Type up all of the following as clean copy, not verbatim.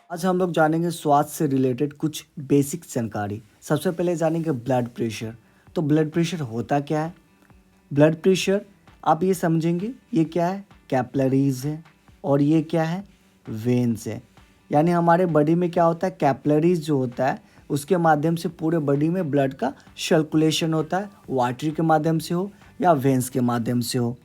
आज हम लोग जानेंगे स्वास्थ्य से रिलेटेड कुछ बेसिक जानकारी। सबसे पहले जानेंगे ब्लड प्रेशर। तो ब्लड प्रेशर होता क्या है? ब्लड प्रेशर आप ये समझेंगे, ये क्या है? कैपिलरीज है और ये क्या है? वेन्स है। यानी हमारे बॉडी में क्या होता है? कैपिलरीज जो होता है उसके माध्यम से पूरे बॉडी में ब्लड का सर्कुलेशन होता है, वो आर्टरी के माध्यम से हो या वेन्स के माध्यम से हो।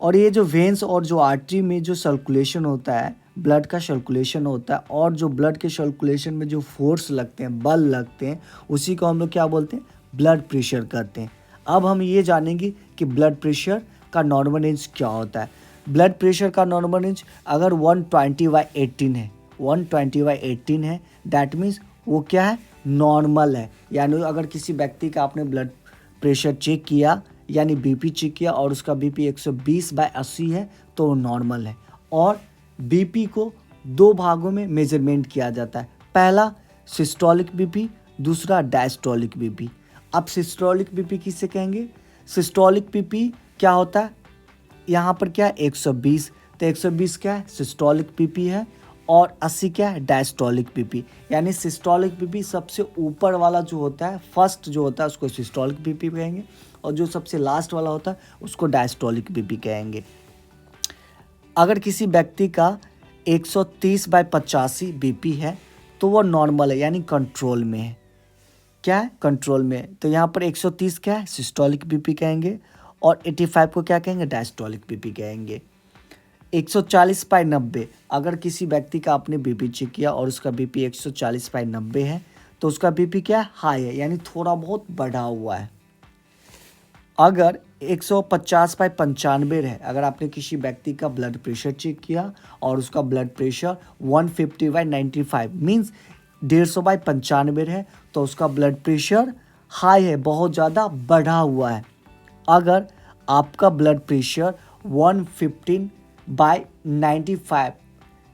और ये जो वेन्स और जो आर्टरी में जो सर्कुलेशन होता है, ब्लड का सर्कुलेशन होता है, और जो ब्लड के सर्कुलेशन में जो फोर्स लगते हैं, बल लगते हैं, उसी को हम लोग क्या बोलते हैं? ब्लड प्रेशर कहते हैं। अब हम ये जानेंगे कि ब्लड प्रेशर का नॉर्मल रेंज क्या होता है। ब्लड प्रेशर का नॉर्मल रेंज अगर 120/18 है, 120/18 है, दैट मीन्स वो क्या है? नॉर्मल है। यानी अगर किसी व्यक्ति का आपने ब्लड प्रेशर चेक किया, यानी बीपी चेक किया और उसका बीपी 120/80 है, तो वो नॉर्मल है। और बीपी को दो भागों में मेजरमेंट किया जाता है। पहला सिस्टोलिक बीपी, दूसरा डायस्टोलिक बीपी। अब सिस्टोलिक बीपी किसे कहेंगे? सिस्टोलिक बीपी क्या होता है? यहाँ पर क्या है? 120। तो 120 क्या है? सिस्टोलिक बीपी है। और 80 क्या है? Diastolic BP. यानी सिस्टोलिक बीपी सबसे ऊपर वाला जो होता है, फर्स्ट जो होता है, उसको सिस्टोलिक बीपी कहेंगे, और जो सबसे लास्ट वाला होता है उसको डायस्टोलिक बीपी कहेंगे। अगर किसी व्यक्ति का 130/85 बीपी है तो वो नॉर्मल है, यानी कंट्रोल में है। क्या है? कंट्रोल में है। तो यहाँ पर 130 क्या है? सिस्टोलिक बीपी कहेंगे, और 85 को क्या कहेंगे? डायस्टोलिक बीपी कहेंगे। 140/90, अगर किसी व्यक्ति का आपने बीपी चेक किया और उसका बीपी 140/90 है, तो उसका बीपी क्या है? हाई है, यानी थोड़ा बहुत बढ़ा हुआ है। अगर 150/95 है, अगर आपने किसी व्यक्ति का ब्लड प्रेशर चेक किया और उसका ब्लड प्रेशर 150/95 मीन्स 150/95 है, तो उसका ब्लड प्रेशर हाई है, बहुत ज़्यादा बढ़ा हुआ है। अगर आपका ब्लड प्रेशर 115/95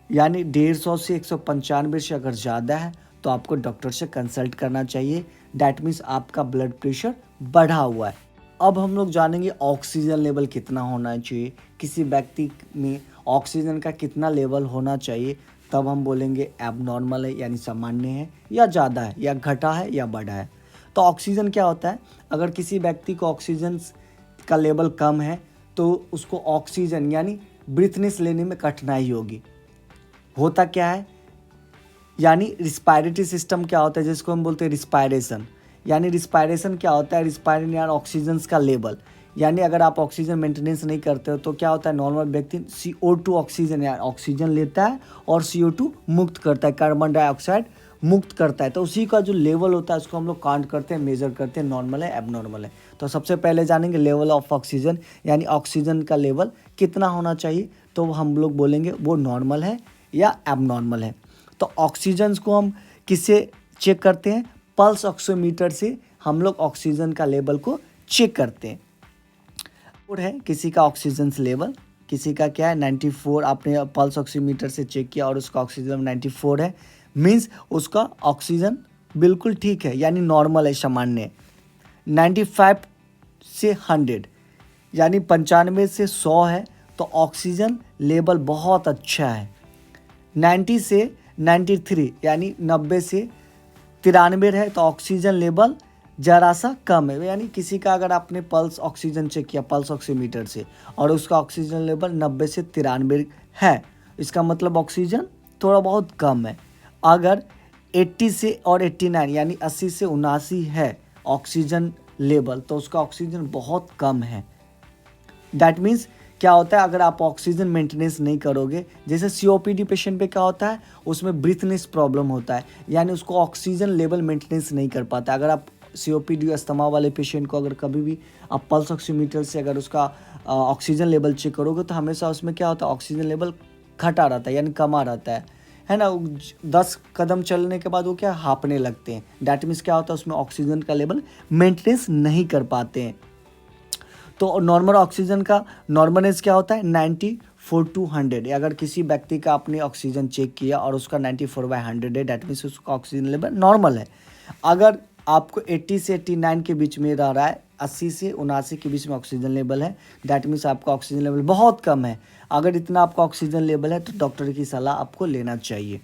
यानी 150 से 195 से अगर ज़्यादा है, तो आपको डॉक्टर से कंसल्ट करना चाहिए। डैट मीन्स आपका ब्लड प्रेशर बढ़ा हुआ है। अब हम लोग जानेंगे ऑक्सीजन लेवल कितना होना चाहिए, किसी व्यक्ति में ऑक्सीजन का कितना लेवल होना चाहिए, तब हम बोलेंगे एबनॉर्मल है, यानी सामान्य है, या ज़्यादा है, या घटा है, या बढ़ा है। तो ऑक्सीजन क्या होता है? अगर किसी व्यक्ति को ऑक्सीजन का लेवल कम है तो उसको ऑक्सीजन यानी ब्रीथनेस लेने में कठिनाई होगी। होता क्या है? यानी रिस्पायरेटरी सिस्टम क्या होता है, जिसको हम बोलते हैं रिस्पायरेशन। यानी रिस्पायरेशन क्या होता है? रिस्पायरिंग यानी ऑक्सीजन का लेवल। यानी अगर आप ऑक्सीजन मेंटेनेंस नहीं करते हो तो क्या होता है? नॉर्मल व्यक्ति CO2 ऑक्सीजन या ऑक्सीजन लेता है और CO2 मुक्त करता है, कार्बन डाइऑक्साइड मुक्त करता है। तो उसी का जो लेवल होता है उसको हम लोग काउंट करते हैं, मेजर करते हैं, नॉर्मल है, एबनॉर्मल है। तो सबसे पहले जानेंगे लेवल ऑफ ऑक्सीजन, यानी ऑक्सीजन का लेवल कितना होना चाहिए। तो हम लोग बोलेंगे वो नॉर्मल है या एबनॉर्मल है। तो ऑक्सीजन को हम किससे चेक करते हैं? पल्स ऑक्सीमीटर से हम लोग ऑक्सीजन का लेवल को चेक करते हैं। और है किसी का ऑक्सीजन लेवल, किसी का क्या है? 94। आपने पल्स ऑक्सीमीटर से चेक किया और उसका ऑक्सीजन 94 है, मीन्स उसका ऑक्सीजन बिल्कुल ठीक है, यानी नॉर्मल है, सामान्य। 95 से 100 यानी 95 से 100 है, तो ऑक्सीजन लेवल बहुत अच्छा है। 90 से 93 यानी 90 से 93 है, तो ऑक्सीजन लेवल ज़रा सा कम है। यानी किसी का अगर आपने पल्स ऑक्सीजन चेक किया पल्स ऑक्सीमीटर से और उसका ऑक्सीजन लेवल 90 से 93 है, इसका मतलब ऑक्सीजन थोड़ा बहुत कम है। अगर 80 से और 89 यानी 80 से 79 है ऑक्सीजन लेवल, तो उसका ऑक्सीजन बहुत कम है। दैट मीन्स क्या होता है? अगर आप ऑक्सीजन मेंटेनेंस नहीं करोगे, जैसे COPD पेशेंट पे क्या होता है, उसमें ब्रीथनेस प्रॉब्लम होता है, यानी उसको ऑक्सीजन लेवल मेंटेनेंस नहीं कर पाता। अगर आप COPD अस्थमा वाले पेशेंट को अगर कभी भी आप पल्स ऑक्सीमीटर से अगर उसका ऑक्सीजन लेवल चेक करोगे, तो हमेशा उसमें क्या होता है? ऑक्सीजन लेवल घटा रहता है, यानी कमा रहता है ना। 10 कदम चलने के बाद वो क्या हाँफने लगते हैं। डैट मीन्स क्या होता है? उसमें ऑक्सीजन का लेवल मेंटेनेंस नहीं कर पाते हैं। तो नॉर्मल ऑक्सीजन का नॉर्मल क्या होता है? 94 to 100। अगर किसी व्यक्ति का आपने ऑक्सीजन चेक किया और उसका 94/100 है, डैट मीन्स उसका ऑक्सीजन लेवल नॉर्मल है। अगर आपको 80 से 89 के बीच में रह रहा है, 80 से 79 के बीच में ऑक्सीजन लेवल है, दैट मीन्स आपका ऑक्सीजन लेवल बहुत कम है। अगर इतना आपका ऑक्सीजन लेवल है तो डॉक्टर की सलाह आपको लेना चाहिए।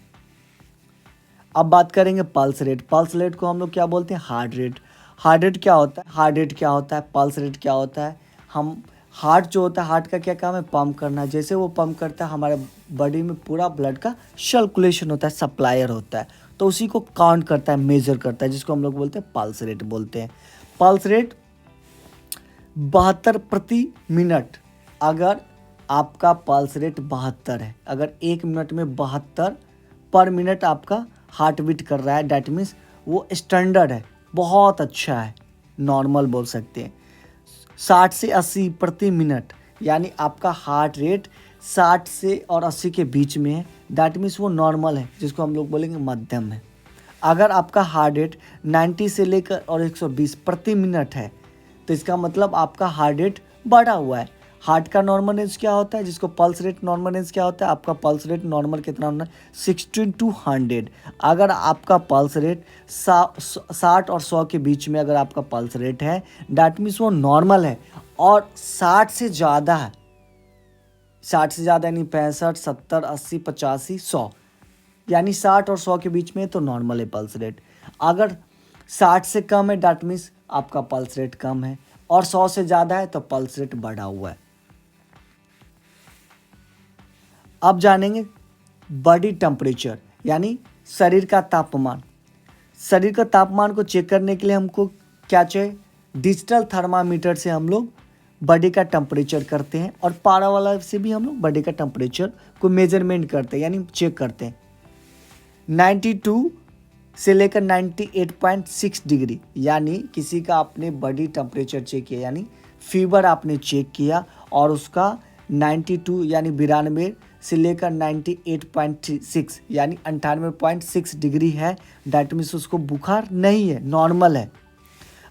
अब बात करेंगे पल्स रेट। पल्स रेट को हम लोग क्या बोलते हैं? Heart rate. हार्ट रेट क्या होता है? हार्ट रेट क्या होता है? पल्स रेट क्या होता है? हम हार्ट जो होता है, हार्ट का क्या काम है? पंप करना। जैसे वो पंप करता है, हमारे बॉडी में पूरा ब्लड का सर्कुलेशन होता है, सप्लायर होता है, तो उसी को काउंट करता है, मेजर करता है, जिसको हम लोग बोलते हैं पल्स रेट बोलते हैं। पल्स रेट 72 प्रति मिनट। अगर आपका पल्स रेट 72 है, अगर 1 मिनट में 72 पर मिनट आपका हार्ट बीट कर रहा है, डैट मीन्स वो स्टैंडर्ड है, बहुत अच्छा है, नॉर्मल बोल सकते हैं। 60 से 80 प्रति मिनट, यानी आपका हार्ट रेट 60 से और 80 के बीच में है, डैट मीन्स वो नॉर्मल है, जिसको हम लोग बोलेंगे मध्यम है। अगर आपका हार्ट रेट 90 से लेकर और 120 प्रति मिनट है, तो इसका मतलब आपका हार्ट रेट बढ़ा हुआ है। हार्ट का नॉर्मल रेंज क्या होता है, जिसको पल्स रेट नॉर्मल रेंज क्या होता है? आपका पल्स रेट नॉर्मल कितना होना है? 60 to 100। अगर आपका पल्स रेट 60 और 100 के बीच में अगर आपका पल्स रेट है, डैट मीन्स वो नॉर्मल है। और 60 से ज़्यादा है, 60 से ज़्यादा यानी 65, 70, 80, 85, 100, यानी 60 और 100 के बीच में तो नॉर्मल है पल्स रेट। अगर 60 से कम है, डैट मीन्स आपका पल्स रेट कम है, और 100 से ज़्यादा है तो पल्स रेट बढ़ा हुआ है। अब जानेंगे बॉडी टेम्परेचर, यानी शरीर का तापमान। शरीर का तापमान को चेक करने के लिए हमको क्या चाहिए? डिजिटल थर्मामीटर से हम लोग बॉडी का टेम्परेचर करते हैं, और पारा वाला से भी हम लोग बॉडी का टेम्परेचर को मेजरमेंट करते हैं, यानी चेक करते हैं। 92 से लेकर 98.6 डिग्री, यानी किसी का आपने बॉडी टेम्परेचर चेक किया, यानी फीवर आपने चेक किया, और उसका 92 यानी 92 से लेकर 98.6 यानी 98.6 डिग्री है, डैट मीन्स उसको बुखार नहीं है, नॉर्मल है।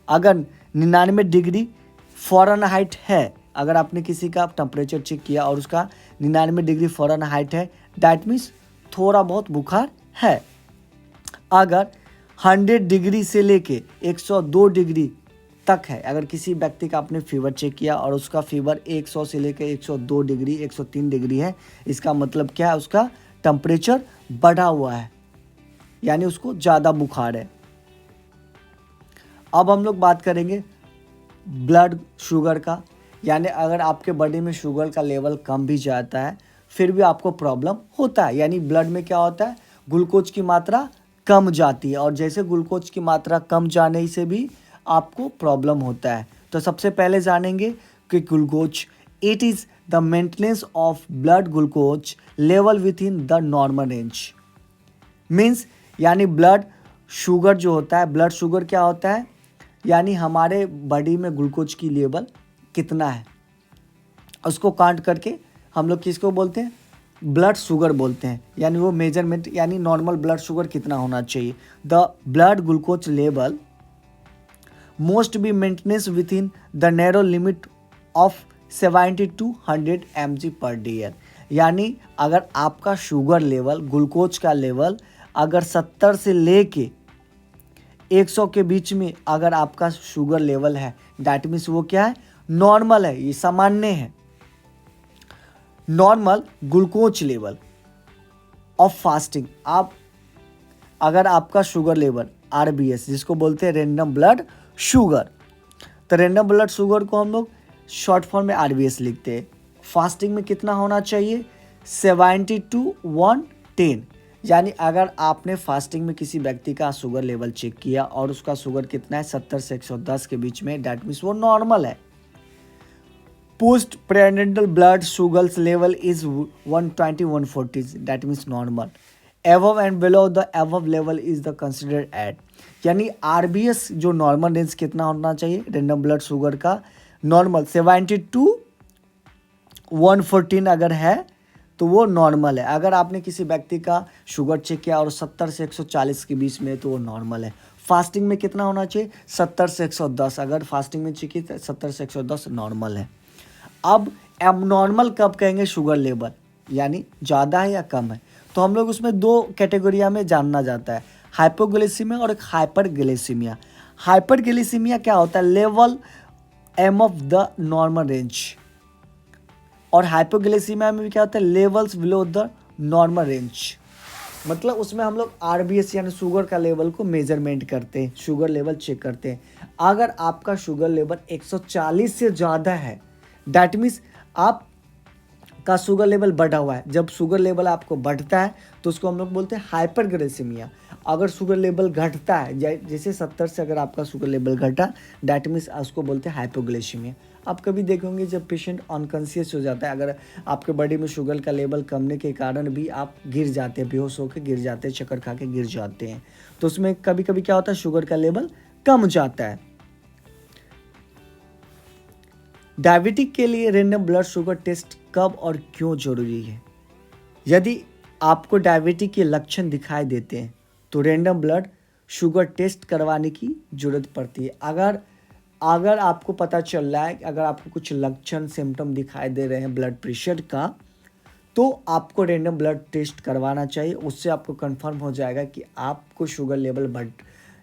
अगर 99 डिग्री फ़ारेनहाइट है, अगर आपने किसी का टेम्परेचर चेक किया और उसका 99 डिग्री फ़ारेनहाइट है, डैट मीन्स थोड़ा बहुत बुखार है। अगर 100 डिग्री से लेके 102 डिग्री तक है, अगर किसी व्यक्ति का आपने फीवर चेक किया और उसका फीवर 100 से लेकर 102 डिग्री 103 डिग्री है, इसका मतलब क्या है? उसका टेम्परेचर बढ़ा हुआ है, यानी उसको ज़्यादा बुखार है। अब हम लोग बात करेंगे ब्लड शुगर का, यानी अगर आपके बॉडी में शुगर का लेवल कम भी जाता है, फिर भी आपको प्रॉब्लम होता है, यानी ब्लड में क्या होता है? ग्लूकोज की मात्रा कम जाती है, और जैसे ग्लूकोज की मात्रा कम जाने से भी आपको प्रॉब्लम होता है। तो सबसे पहले जानेंगे कि glucose, it is the maintenance of blood glucose level with in the normal range. Means यानी ब्लड शुगर जो होता है, ब्लड शुगर क्या होता है? यानी हमारे बॉडी में ग्लूकोज की लेवल कितना है, उसको काउंट करके हम लोग किसको बोलते हैं? ब्लड शुगर बोलते हैं, यानी वो मेजरमेंट, यानी नॉर्मल ब्लड शुगर कितना होना चाहिए। The blood glucose level must be maintained within the narrow limit of 70 to 100 mg per day। यानी अगर आपका शुगर लेवल, ग्लूकोज का लेवल अगर 70 से लेके 100 के बीच में अगर आपका शुगर लेवल है, डैट मीन्स वो क्या है? नॉर्मल है, ये सामान्य है। Normal glucose level of fasting, आप अगर आपका शुगर लेवल RBS, जिसको बोलते हैं रैंडम ब्लड शुगर, तो रैंडम ब्लड शुगर को हम लोग शॉर्ट फॉर्म में RBS लिखते हैं। फास्टिंग में कितना होना चाहिए? 70 to 110, यानी अगर आपने फास्टिंग में किसी व्यक्ति का शुगर लेवल चेक किया और उसका शुगर कितना है? 70 से 110 के बीच में, डैट मीन्स वो नॉर्मल है। Post prenatal blood sugar level is 120 140, that means normal. above and below the above level is the considered at, यानी RBS जो नॉर्मल रेंज कितना होना चाहिए? रैंडम ब्लड शुगर का नॉर्मल 70 to 114 अगर है तो वो नॉर्मल है। अगर आपने किसी व्यक्ति का शुगर चेक किया और 70 से 140 के बीच में, तो वो नॉर्मल है। फास्टिंग में कितना होना चाहिए? 70 से 110, अगर फास्टिंग में चेक किया 70 से 110 नॉर्मल है। अब एबनॉर्मल कब कहेंगे शुगर लेवल, यानी ज़्यादा है या कम है? तो हम लोग उसमें दो कैटेगरिया में जानना जाता है, हाइपोग्लाइसीमिया और एक हाइपरग्लाइसीमिया। हाइपरग्लिसीमिया क्या होता है, लेवल एम ऑफ द नॉर्मल रेंज, और हाइपोग्लिसीमिया में भी क्या होता है, levels below the normal range. मतलब उसमें हम लोग आरबीएस यानी शुगर का लेवल को मेजरमेंट करते हैं, शुगर लेवल चेक करते हैं। अगर आपका शुगर लेवल 140 से ज़्यादा है, दैट मीन्स आप का शुगर लेवल बढ़ा हुआ है। जब शुगर लेवल आपको बढ़ता है तो उसको हम लोग बोलते हैं हाइपरग्लिसीमिया। अगर शुगर लेवल घटता है, जैसे 70 से अगर आपका शुगर लेवल घटा, दैट मीन्स उसको बोलते हैं हाइपोग्लिसीमिया। आप कभी देखोगे जब पेशेंट अनकॉन्शियस हो जाता है, अगर आपके बॉडी में शुगर का लेवल कमने के कारण भी आप गिर जाते हैं, बेहोश होकर गिर जाते हैं, चक्कर खा के गिर जाते हैं, तो उसमें कभी कभी क्या होता है, शुगर का लेवल कम जाता है। डायबिटिक के लिए रैंडम ब्लड शुगर टेस्ट कब और क्यों जरूरी है? यदि आपको डायबिटिक के लक्षण दिखाई देते हैं तो रैंडम ब्लड शुगर टेस्ट करवाने की जरूरत पड़ती है। अगर आपको पता चल रहा है, अगर आपको कुछ लक्षण सिम्टम दिखाई दे रहे हैं ब्लड प्रेशर का, तो आपको रैंडम ब्लड टेस्ट करवाना चाहिए। उससे आपको कंफर्म हो जाएगा कि आपको शुगर लेवल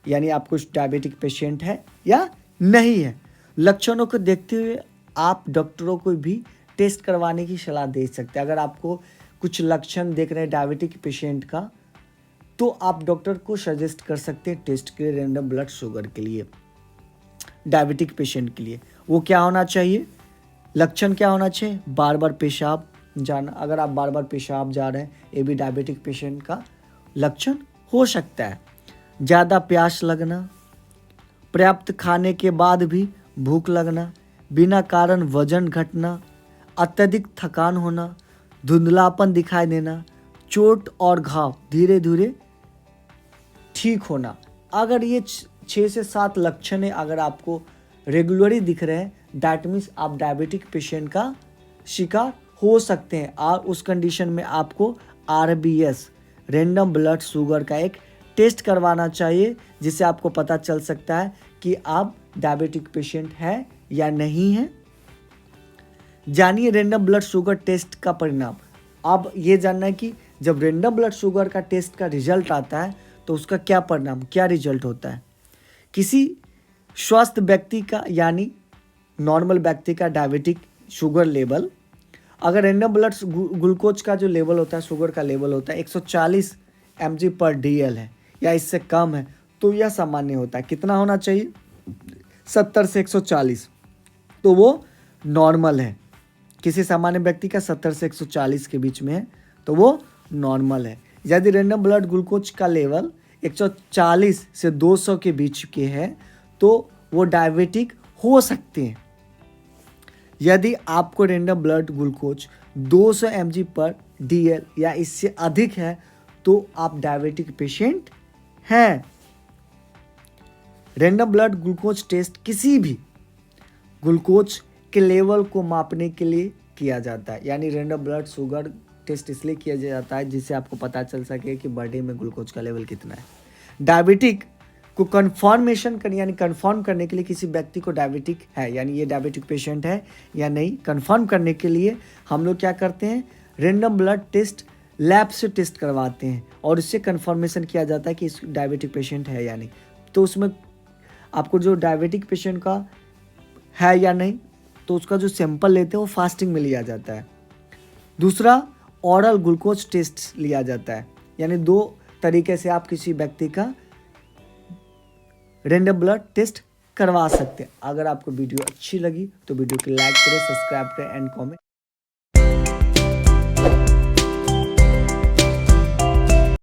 यानी आप कुछ डायबिटिक पेशेंट है या नहीं है। लक्षणों को देखते हुए आप डॉक्टरों को भी टेस्ट करवाने की सलाह दे सकते हैं। अगर आपको कुछ लक्षण देख रहे हैं डायबिटिक पेशेंट का, तो आप डॉक्टर को सजेस्ट कर सकते हैं टेस्ट के लिए, रैंडम ब्लड शुगर के लिए, डायबिटिक पेशेंट के लिए। वो क्या होना चाहिए, लक्षण क्या होना चाहिए, बार बार पेशाब जाना। अगर आप बार बार पेशाब जा रहे हैं, ये भी डायबिटिक पेशेंट का लक्षण हो सकता है। ज़्यादा प्यास लगना, पर्याप्त खाने के बाद भी भूख लगना, बिना कारण वजन घटना, अत्यधिक थकान होना, धुंधलापन दिखाई देना, चोट और घाव धीरे धीरे ठीक होना। अगर ये 6 से 7 लक्षण अगर आपको रेगुलरली दिख रहे हैं, दैट मीन्स आप डायबिटिक पेशेंट का शिकार हो सकते हैं, और उस कंडीशन में आपको आरबीएस रैंडम ब्लड शुगर का एक टेस्ट करवाना चाहिए, जिससे आपको पता चल सकता है कि आप डायबिटिक पेशेंट है या नहीं है। जानिए रैंडम ब्लड शुगर टेस्ट का परिणाम। अब ये जानना है कि जब रैंडम ब्लड शुगर का टेस्ट का रिजल्ट आता है तो उसका क्या परिणाम, क्या रिजल्ट होता है। किसी स्वस्थ व्यक्ति का यानी नॉर्मल व्यक्ति का डायबिटिक शुगर लेवल, अगर रैंडम ब्लड ग्लूकोज का जो लेवल होता है, शुगर का लेवल होता है 140 mg/dl है या इससे कम है, तो यह सामान्य होता है। कितना होना चाहिए, 70 से 140, तो वो नॉर्मल है। किसी सामान्य व्यक्ति का 70 से 140 के बीच में है तो वो नॉर्मल है। यदि रैंडम ब्लड ग्लूकोज का लेवल 140 से 200 के बीच के है तो वो डायबिटिक हो सकते हैं। यदि आपको रैंडम ब्लड ग्लूकोज 200 mg/dl या इससे अधिक है तो आप डायबिटिक पेशेंट हैं। रैंडम ब्लड ग्लूकोज टेस्ट किसी भी ग्लूकोज के लेवल को मापने के लिए किया जाता है, यानी रैंडम ब्लड शुगर टेस्ट इसलिए किया जाता है जिससे आपको पता चल सके कि बॉडी में ग्लूकोज का लेवल कितना है। डायबिटिक को कंफर्म करने के लिए, किसी व्यक्ति को डायबिटिक है यानी ये डायबिटिक पेशेंट है या नहीं, कंफर्म करने के लिए हम लोग क्या करते हैं, रैंडम ब्लड टेस्ट लैब से टेस्ट करवाते हैं और इससे कंफर्मेशन किया जाता है कि इस डायबिटिक पेशेंट है या नहीं। तो उसमें आपको जो डायबिटिक पेशेंट का है या नहीं, तो उसका जो सैंपल लेते हैं वो फास्टिंग में लिया जाता है। दूसरा, ऑरल ग्लूकोज टेस्ट लिया जाता है, यानी 2 तरीके से आप किसी व्यक्ति का रैंडम ब्लड टेस्ट करवा सकते हैं। अगर आपको वीडियो अच्छी लगी तो वीडियो को लाइक करें, सब्सक्राइब करें एंड कमेंट